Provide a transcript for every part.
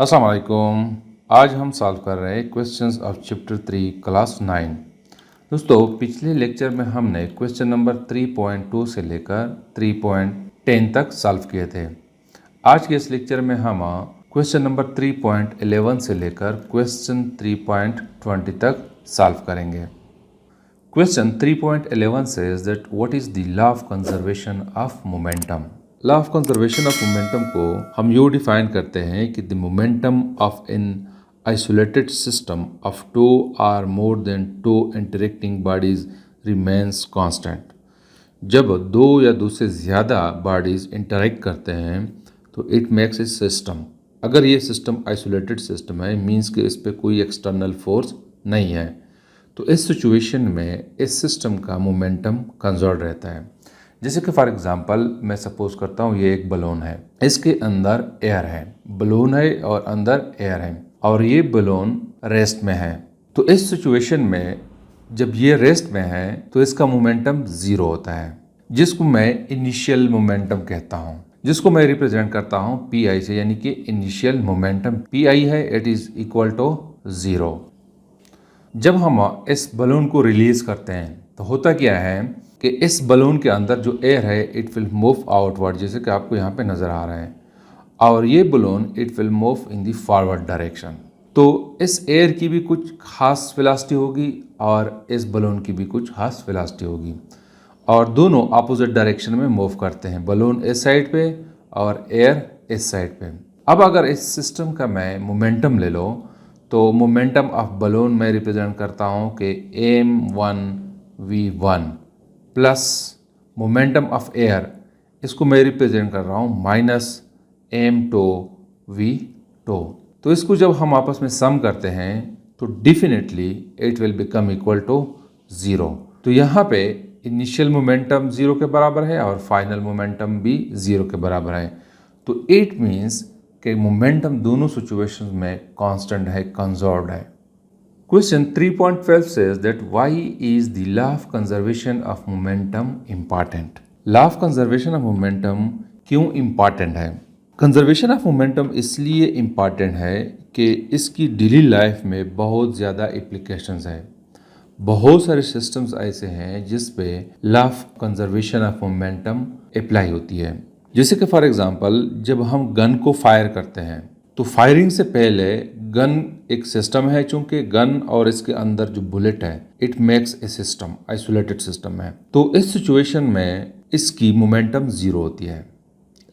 अस्सलाम वालेकुम। आज हम सॉल्व कर रहे हैं क्वेश्चंस ऑफ चैप्टर 3 क्लास 9। दोस्तों, पिछले लेक्चर में हमने क्वेश्चन नंबर 3.2 से लेकर 3.10 तक सॉल्व किए थे। आज के इस लेक्चर में हम क्वेश्चन नंबर 3.11 से लेकर क्वेश्चन 3.20 तक सॉल्व करेंगे। Question 3.11 says that what is the law of conservation of momentum? Law of conservation of momentum को हम यूँ डिफाइन करते हैं कि the momentum of an isolated system of two or more than two interacting bodies remains constant. जब दो या दो से ज़्यादा बॉडीज इंटरेक्ट करते हैं तो इट मेक्स ए सिस्टम। अगर ये सिस्टम आइसोलेटेड सिस्टम है मीन्स कि इस पर कोई एक्सटर्नल फोर्स नहीं है, तो इस सिचुएशन में इस सिस्टम का मोमेंटम कंजर्व रहता है। जैसे कि फॉर एग्जांपल मैं सपोज करता हूँ ये एक बलून है, इसके अंदर एयर है, बलून है और अंदर एयर है और ये बलून रेस्ट में है। तो इस सिचुएशन में जब ये रेस्ट में है तो इसका मोमेंटम ज़ीरो होता है, जिसको मैं इनिशियल मोमेंटम कहता हूँ, जिसको मैं रिप्रेजेंट करता हूँ पी से, यानी कि इनिशियल मोमेंटम पी है, it is equal to zero. जब हम इस बलून को रिलीज़ करते हैं तो होता क्या है कि इस बलून के अंदर जो एयर है इट विल मूव आउटवर्ड, जैसे कि आपको यहाँ पे नज़र आ रहा है, और ये balloon it will move in the forward direction. तो इस एयर की भी कुछ खास वेलोसिटी होगी और इस बलून की भी कुछ खास वेलोसिटी होगी और दोनों अपोजिट डायरेक्शन में मूव करते हैं, बलून इस साइड पे और एयर इस साइड पे। अब अगर इस सिस्टम का मैं मोमेंटम ले लो तो मोमेंटम ऑफ बलून मैं रिप्रेजेंट करता हूँ कि m1v1 plus momentum of air, इसको मैं रिप्रेजेंट कर रहा हूँ -m2v2। तो इसको जब हम आपस में सम करते हैं तो definitely it will become equal to zero. तो यहाँ पे इनिशियल मोमेंटम ज़ीरो के बराबर है और फाइनल मोमेंटम भी ज़ीरो के बराबर है। तो इट मीन्स कि मोमेंटम दोनों सिचुएशंस में कांस्टेंट है, कंजर्व्ड है। Question 3.12 says that why is the law of conservation of momentum important? Law of conservation of momentum क्यों इम्पॉर्टेंट है? कंजर्वेशन ऑफ मोमेंटम इसलिए इम्पॉर्टेंट है कि इसकी डेली लाइफ में बहुत ज़्यादा एप्लीकेशंस है। बहुत सारे सिस्टम्स ऐसे हैं जिस पे law of conservation of momentum apply होती है। जैसे कि फॉर एग्जांपल जब हम गन को फायर करते हैं तो फायरिंग से पहले गन एक सिस्टम है, चूंकि गन और इसके अंदर जो बुलेट है it makes a system, isolated system है। तो इस सिचुएशन में इसकी मोमेंटम ज़ीरो होती है।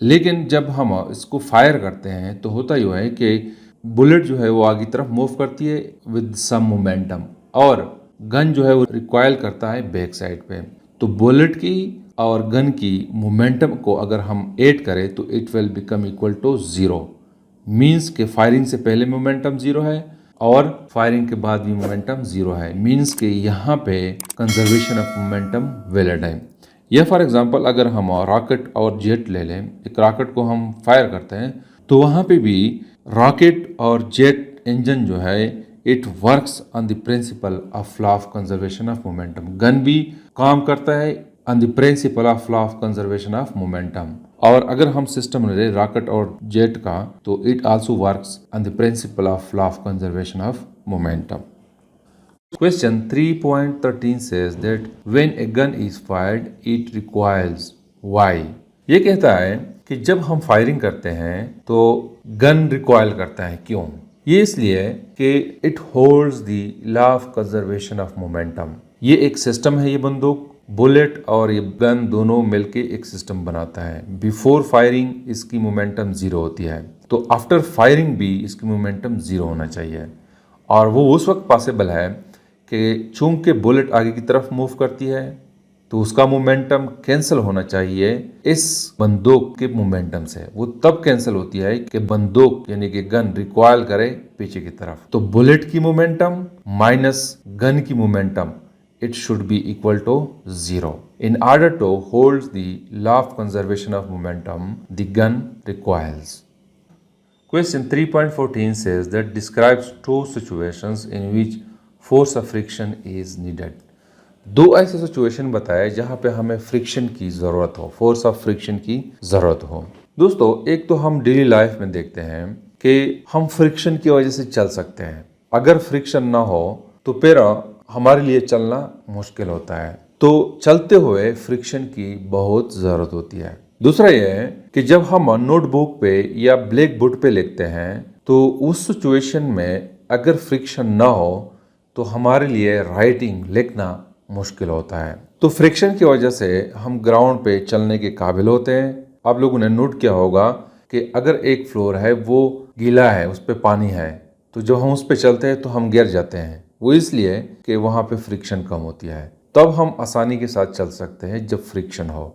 लेकिन जब हम इसको फायर करते हैं तो होता यूँ है कि बुलेट जो है वो आगे तरफ मूव करती है विद सम मोमेंटम और गन जो है वो रिकॉइल करता है बैक साइड पे। तो बुलेट की और गन की मोमेंटम को अगर हम ऐड करें तो it will become equal to zero. Means के फायरिंग से पहले मोमेंटम ज़ीरो है और फायरिंग के बाद भी मोमेंटम ज़ीरो है। मीन्स के यहाँ पे कंजर्वेशन ऑफ मोमेंटम वैलिड है। यह फॉर एग्जांपल अगर हम रॉकेट और जेट ले लें, एक रॉकेट को हम फायर करते हैं तो वहाँ पे भी रॉकेट और जेट इंजन जो है it works on the principle of law of conservation of momentum. Gun भी काम करता है on the principle of law of conservation of momentum. और अगर हम सिस्टम ले रॉकेट और जेट का तो it also works on the principle of law of conservation of momentum. Question 3.13 says that when a gun is fired it recoils. Why? ये कहता है कि जब हम फायरिंग करते हैं तो गन रिकॉयल करता है, क्यों? ये इसलिए कि it holds the law of conservation of momentum. ये एक सिस्टम है, ये बंदूक, बुलेट और ये गन दोनों मिलके एक सिस्टम बनाता है। बिफोर फायरिंग इसकी मोमेंटम ज़ीरो होती है, तो आफ्टर फायरिंग भी इसकी मोमेंटम ज़ीरो होना चाहिए। और वो उस वक्त पॉसिबल है कि चूंकि बुलेट आगे की तरफ मूव करती है तो उसका मोमेंटम कैंसिल होना चाहिए इस बंदूक के मोमेंटम से। वो तब कैंसिल होती है कि बंदूक यानी कि गन रिकॉयल करे पीछे की तरफ। तो बुलेट की मोमेंटम माइनस गन की momentum it should be equal to zero. In order to hold the law of conservation of momentum, the gun recoils. Question 3.14 says that describes two situations in which force of friction is needed. दो ऐसे situation बताए जहां पे हमें friction की ज़रूरत हो, force of friction की ज़रूरत हो। दोस्तों, एक तो हम डेली लाइफ में देखते हैं कि हम फ्रिक्शन की वजह से चल सकते हैं। अगर फ्रिक्शन ना हो तो फिर हमारे लिए चलना मुश्किल होता है। तो चलते हुए फ्रिक्शन की बहुत ज़रूरत होती है। दूसरा यह है कि जब हम नोटबुक पे या ब्लैक बोर्ड पे लिखते हैं तो उस सिचुएशन में अगर फ्रिक्शन ना हो तो हमारे लिए राइटिंग लिखना मुश्किल होता है। तो फ्रिक्शन की वजह से हम ग्राउंड पे चलने के काबिल होते हैं। आप लोगों ने नोट किया होगा कि अगर एक फ्लोर है वो गीला है, उस पर पानी है, तो जब हम उस पर चलते हैं तो हम गिर जाते हैं। वो इसलिए कि वहाँ पे फ्रिक्शन कम होती है। तब हम आसानी के साथ चल सकते हैं जब फ्रिक्शन हो।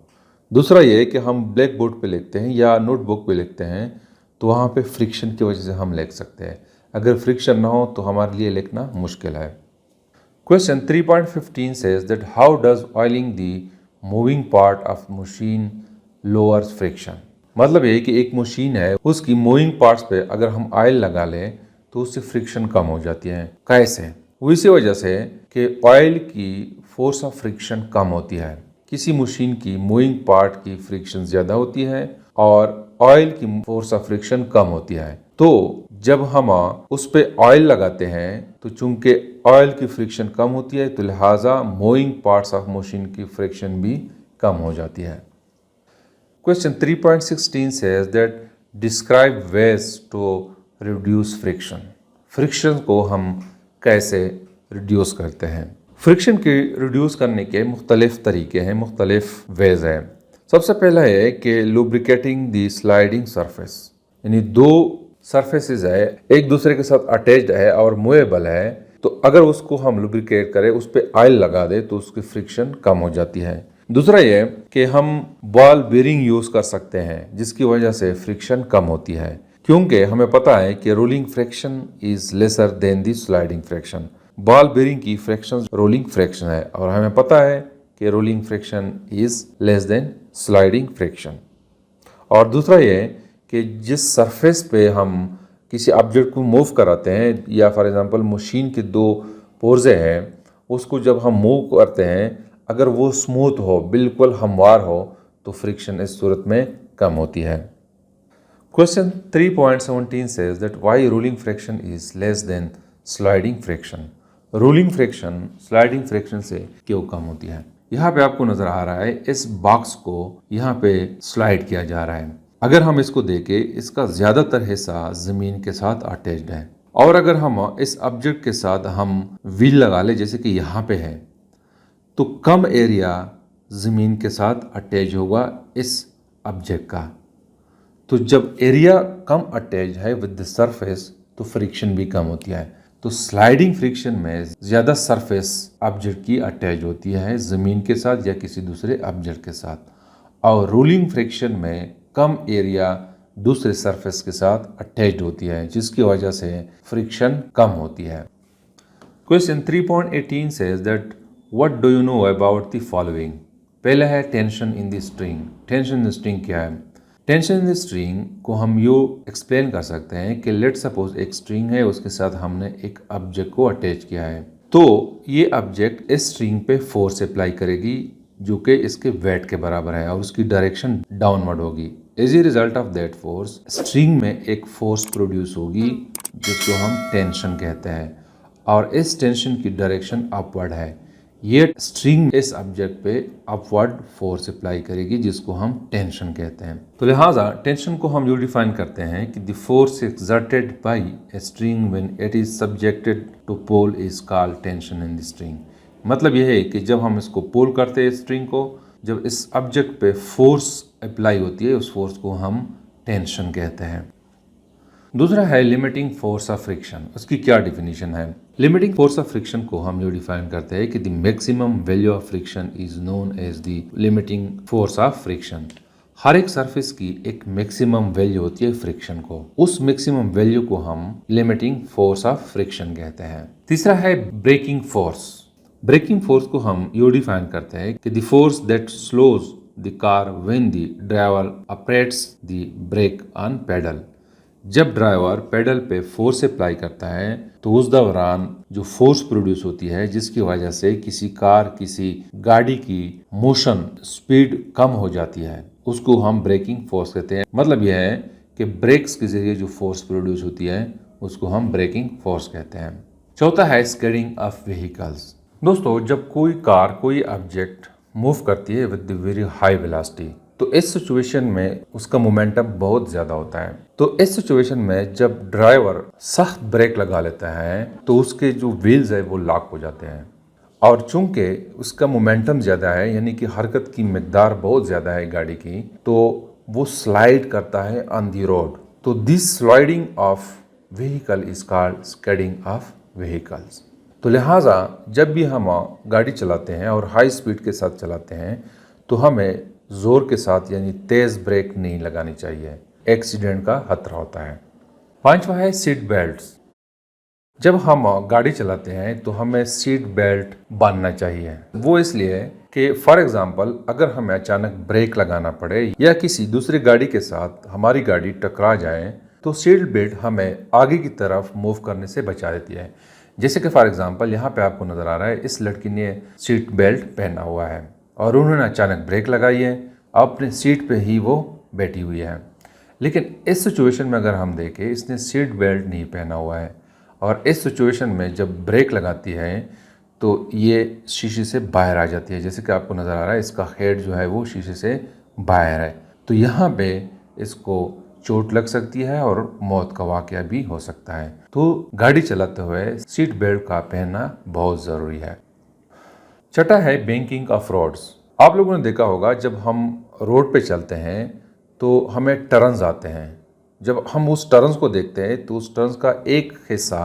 दूसरा ये कि हम ब्लैक बोर्ड पे लिखते हैं या नोटबुक पे लिखते हैं तो वहाँ पे फ्रिक्शन की वजह से हम लिख सकते हैं। अगर फ्रिक्शन ना हो तो हमारे लिए लिखना मुश्किल है। Question 3.15 says that how does oiling the moving part of machine lowers friction? मतलब ये कि एक मशीन है, उसकी मूविंग पार्ट्स पे अगर हम ऑयल लगा लें तो उससे फ्रिक्शन कम हो जाती है। कैसे? वो इसी वजह से कि ऑयल की फोर्स ऑफ फ्रिक्शन कम होती है। किसी मशीन की मूविंग पार्ट की फ्रिक्शन ज़्यादा होती है और ऑयल की फोर्स ऑफ फ्रिक्शन कम होती है। तो जब हम उस पे ऑयल लगाते हैं तो चूंकि ऑयल की फ्रिक्शन कम होती है तो लिहाजा मूविंग पार्ट्स ऑफ मशीन की फ्रिक्शन भी कम हो जाती है। Question 3.16 says that describe ways to reduce friction. Friction को हम कैसे रिड्यूस करते हैं? फ्रिक्शन की रिड्यूस करने के मुख्तलिफ तरीके हैं, मुख्तलिफ वेज हैं। सबसे पहला है कि लुब्रिकेटिंग दी स्लाइडिंग सरफेस, यानी दो सरफेसेस है एक दूसरे के साथ अटैच्ड है और मूवेबल है, तो अगर उसको हम लुब्रिकेट करें, उस पर ऑयल लगा दे तो उसकी फ्रिक्शन कम हो जाती है। दूसरा ये कि हम बॉल बेरिंग यूज कर सकते हैं जिसकी वजह से फ्रिक्शन कम होती है, क्योंकि हमें पता है कि rolling friction is lesser than the sliding friction. Ball bearing की फ्रिक्शन रोलिंग फ्रिक्शन है और हमें पता है कि rolling friction is less than sliding friction. और दूसरा ये कि जिस सरफेस पे हम किसी ऑब्जेक्ट को मूव कराते हैं या फॉर एग्जांपल मशीन के दो पुर्जे हैं, उसको जब हम मूव करते हैं अगर वो स्मूथ हो, बिल्कुल हमवार हो, तो फ्रिक्शन इस सूरत में कम होती है। Question 3.17 says that why rolling friction is less than sliding friction. Rolling friction sliding friction से क्यों कम होती है? यहाँ पे आपको नजर आ रहा है इस बॉक्स को यहाँ पे स्लाइड किया जा रहा है। अगर हम इसको देखें, इसका ज्यादातर हिस्सा जमीन के साथ अटैच्ड है और अगर हम इस ऑब्जेक्ट के साथ हम व्हील लगा ले जैसे कि यहाँ पे है तो कम एरिया ज़मीन के साथ अटैच होगा इस ऑब्जेक्ट का। तो जब एरिया कम अटैच है विद द सरफेस तो फ्रिक्शन भी कम होती है। तो स्लाइडिंग फ्रिक्शन में ज़्यादा सरफेस ऑब्जेक्ट की अटैच होती है ज़मीन के साथ या किसी दूसरे ऑब्जेक्ट के साथ, और रोलिंग फ्रिक्शन में कम एरिया दूसरे सरफेस के साथ अटैच होती है जिसकी वजह से फ्रिक्शन कम होती है। Question 3.18 says that what do you know about the following? पहला है tension in the string. Tension in the string क्या है? टेंशन इन द स्ट्रिंग को हम यूँ एक्सप्लेन कर सकते हैं कि लेट सपोज एक स्ट्रिंग है, उसके साथ हमने एक ऑब्जेक्ट को अटैच किया है, तो ये ऑब्जेक्ट इस स्ट्रिंग पे फोर्स अप्लाई करेगी जो कि इसके वेट के बराबर है और उसकी डायरेक्शन डाउनवर्ड होगी। As a result of that force string में एक फोर्स प्रोड्यूस होगी जिसको हम टेंशन कहते हैं और इस टेंशन की डायरेक्शन अपवर्ड है। ये स्ट्रिंग इस ऑब्जेक्ट पे अपवर्ड फोर्स अप्लाई करेगी जिसको हम टेंशन कहते हैं। तो लिहाजा टेंशन को हम यूँ डिफाइन करते हैं कि the force exerted by a string when it is subjected to pull is called tension in the string. मतलब यह है कि जब हम इसको पुल करते हैं स्ट्रिंग को, जब इस ऑब्जेक्ट पे फोर्स अप्लाई होती है उस फोर्स को हम टेंशन कहते हैं। दूसरा है लिमिटिंग फोर्स ऑफ फ्रिक्शन। उसकी क्या डिफिनीशन है? लिमिटिंग फोर्स ऑफ फ्रिक्शन को हम ये डिफाइन करते हैं कि the maximum value of friction is known as the limiting force of friction. हर एक सरफेस की एक मैक्सिमम वैल्यू होती है फ्रिक्शन को, उस मैक्सिमम वैल्यू को हम लिमिटिंग फोर्स ऑफ फ्रिक्शन कहते हैं। तीसरा है ब्रेकिंग फोर्स। ब्रेकिंग फोर्स को हम ये डिफाइन करते हैं कि the force that slows the car when the driver operates the brake on pedal. जब ड्राइवर पेडल पे फोर्स अप्लाई करता है तो उस दौरान जो फोर्स प्रोड्यूस होती है जिसकी वजह से किसी कार, किसी गाड़ी की मोशन स्पीड कम हो जाती है, उसको हम ब्रेकिंग फोर्स कहते हैं। मतलब यह है कि ब्रेक्स के जरिए जो फोर्स प्रोड्यूस होती है उसको हम ब्रेकिंग फोर्स कहते हैं। चौथा है स्किडिंग ऑफ व्हीकल्स। दोस्तों, जब कोई कार कोई ऑब्जेक्ट मूव करती है विद वेरी हाई वेलोसिटी, तो इस सिचुएशन में उसका मोमेंटम बहुत ज़्यादा होता है। तो इस सिचुएशन में जब ड्राइवर सख्त ब्रेक लगा लेता है तो उसके जो व्हील्स है वो लॉक हो जाते हैं, और चूंकि उसका मोमेंटम ज़्यादा है, यानी कि हरकत की मिकदार बहुत ज़्यादा है गाड़ी की, तो वो स्लाइड करता है ऑन दी रोड। तो this sliding of vehicle is called skidding of vehicles. तो लिहाजा जब भी हम गाड़ी चलाते हैं और हाई स्पीड के साथ चलाते हैं तो हमें ज़ोर के साथ यानी तेज़ ब्रेक नहीं लगानी चाहिए, एक्सीडेंट का खतरा होता है। पांचवा है सीट बेल्ट्स। जब हम गाड़ी चलाते हैं तो हमें सीट बेल्ट बांधना चाहिए। वो इसलिए कि फॉर एग्जांपल अगर हमें अचानक ब्रेक लगाना पड़े या किसी दूसरी गाड़ी के साथ हमारी गाड़ी टकरा जाए तो सीट बेल्ट हमें आगे की तरफ मूव करने से बचा देती है। जैसे कि फॉर एग्जांपल यहाँ पे आपको नज़र आ रहा है, इस लड़की ने सीट बेल्ट पहना हुआ है और उन्होंने अचानक ब्रेक लगाई है, अपने सीट पे ही वो बैठी हुई है। लेकिन इस सिचुएशन में अगर हम देखें, इसने सीट बेल्ट नहीं पहना हुआ है और इस सिचुएशन में जब ब्रेक लगाती है तो ये शीशे से बाहर आ जाती है। जैसे कि आपको नज़र आ रहा है, इसका हेड जो है वो शीशे से बाहर है। तो यहाँ पे इसको चोट लग सकती है और मौत का वाकया भी हो सकता है। तो गाड़ी चलाते हुए सीट बेल्ट का पहनना बहुत ज़रूरी है। छठा है बैंकिंग ऑफ रोड्स। आप लोगों ने देखा होगा जब हम रोड पे चलते हैं तो हमें टर्न्स आते हैं। जब हम उस टर्न्स को देखते हैं तो उस टर्न्स का एक हिस्सा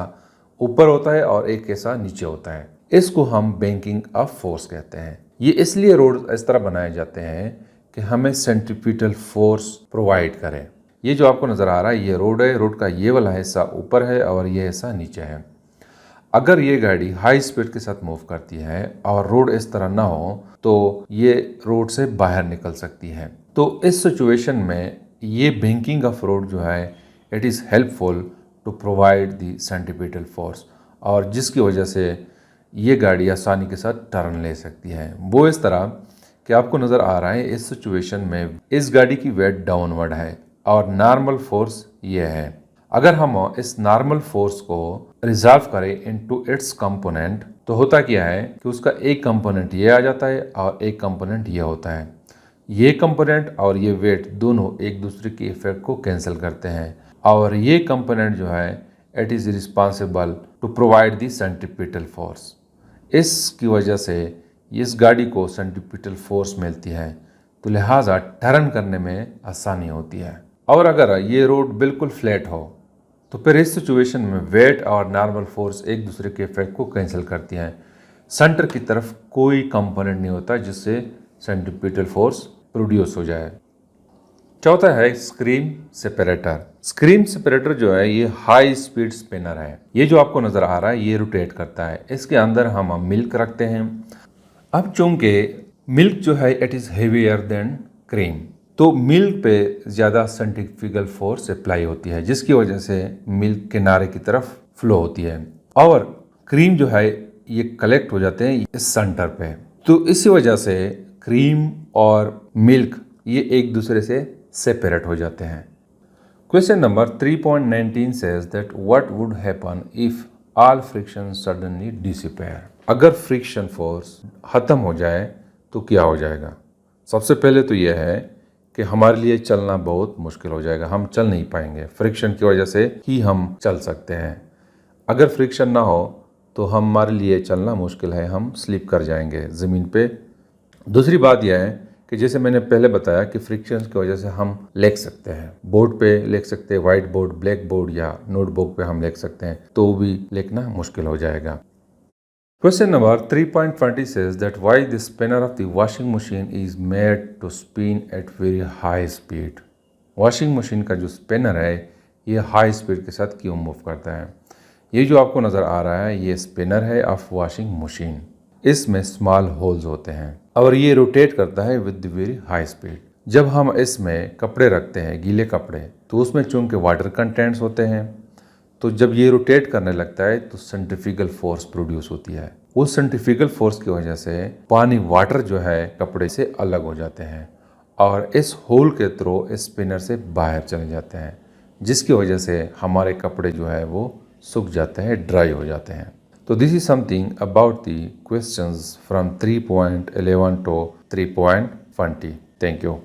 ऊपर होता है और एक हिस्सा नीचे होता है। इसको हम बैंकिंग ऑफ फोर्स कहते हैं। ये इसलिए रोड इस तरह बनाए जाते हैं कि हमें सेंट्रीपिटल फोर्स प्रोवाइड करें। ये जो आपको नज़र आ रहा है ये रोड है, रोड का ये वाला हिस्सा ऊपर है और ये हिस्सा नीचे है। अगर ये गाड़ी हाई स्पीड के साथ मूव करती है और रोड इस तरह ना हो तो ये रोड से बाहर निकल सकती है। तो इस सिचुएशन में ये बैंकिंग ऑफ रोड जो है it is helpful to provide the centripetal force, और जिसकी वजह से ये गाड़ी आसानी के साथ टर्न ले सकती है। वो इस तरह कि आपको नज़र आ रहा है इस सिचुएशन में इस गाड़ी की वेट डाउनवर्ड है और नॉर्मल फोर्स ये है। अगर हम इस नॉर्मल फोर्स को रिजॉल्व करें इनटू इट्स कंपोनेंट तो होता क्या है कि उसका एक कंपोनेंट ये आ जाता है और एक कंपोनेंट ये होता है। ये कंपोनेंट और ये वेट दोनों एक दूसरे के इफेक्ट को कैंसिल करते हैं और ये कंपोनेंट जो है it is responsible to provide the centripetal force. इसकी वजह से इस गाड़ी को सेंट्रीपिटल फोर्स मिलती है, तो लिहाजा टर्न करने में आसानी होती है। और अगर ये रोड बिल्कुल फ्लैट हो तो फिर इस सिचुएशन में वेट और नॉर्मल फोर्स एक दूसरे के इफेक्ट को कैंसिल करती हैं। सेंटर की तरफ कोई कंपोनेंट नहीं होता जिससे सेंट्रीपिटल फोर्स प्रोड्यूस हो जाए। चौथा है स्क्रीम सेपरेटर। स्क्रीम सेपरेटर जो है ये हाई स्पीड स्पिनर है। ये जो आपको नज़र आ रहा है ये रोटेट करता है। इसके अंदर हम मिल्क रखते हैं। अब चूंकि मिल्क जो है it is heavier than cream, तो मिल्क पे ज़्यादा सेंट्रीफ्यूगल फोर्स अप्लाई होती है जिसकी वजह से मिल्क किनारे की तरफ फ्लो होती है और क्रीम जो है ये कलेक्ट हो जाते हैं इस सेंटर पे। तो इसी वजह से क्रीम और मिल्क ये एक दूसरे से सेपरेट हो जाते हैं। Question number 3.19 says that what would happen if all friction suddenly disappear? अगर फ्रिक्शन फोर्स ख़त्म हो जाए तो क्या हो जाएगा? सबसे पहले तो यह है कि हमारे लिए चलना बहुत मुश्किल हो जाएगा, हम चल नहीं पाएंगे। फ्रिक्शन की वजह से ही हम चल सकते हैं। अगर फ्रिक्शन ना हो तो हमारे लिए चलना मुश्किल है, हम स्लिप कर जाएंगे ज़मीन पे। दूसरी बात यह है कि जैसे मैंने पहले बताया कि फ्रिक्शन की वजह से हम लिख सकते हैं, बोर्ड पे लिख सकते हैं, वाइट बोर्ड, ब्लैक बोर्ड या नोटबुक पे हम लिख सकते हैं, तो भी लिखना मुश्किल हो जाएगा। Question number 3.20 says that why the spinner of the washing machine is made to spin at very high speed. Washing machine का जो स्पिनर है ये हाई स्पीड के साथ क्यों मूव करता है? ये जो आपको नज़र आ रहा है ये स्पिनर है ऑफ वॉशिंग मशीन। इसमें स्मॉल होल्स होते हैं और ये रोटेट करता है विद वेरी हाई स्पीड। जब हम इसमें कपड़े रखते हैं, गीले कपड़े, तो उसमें चूंकि वाटर कंटेंट्स होते हैं, तो जब ये रोटेट करने लगता है तो सेंट्रीफ्यूगल फोर्स प्रोड्यूस होती है। उस सेंट्रीफ्यूगल फोर्स की वजह से पानी, वाटर जो है कपड़े से अलग हो जाते हैं और इस होल के थ्रू इस स्पिनर से बाहर चले जाते हैं। जिसकी वजह से हमारे कपड़े जो है वो सूख जाते हैं, ड्राई हो जाते हैं। तो this is something about the questions from 3.11 to 3.20। Thank you.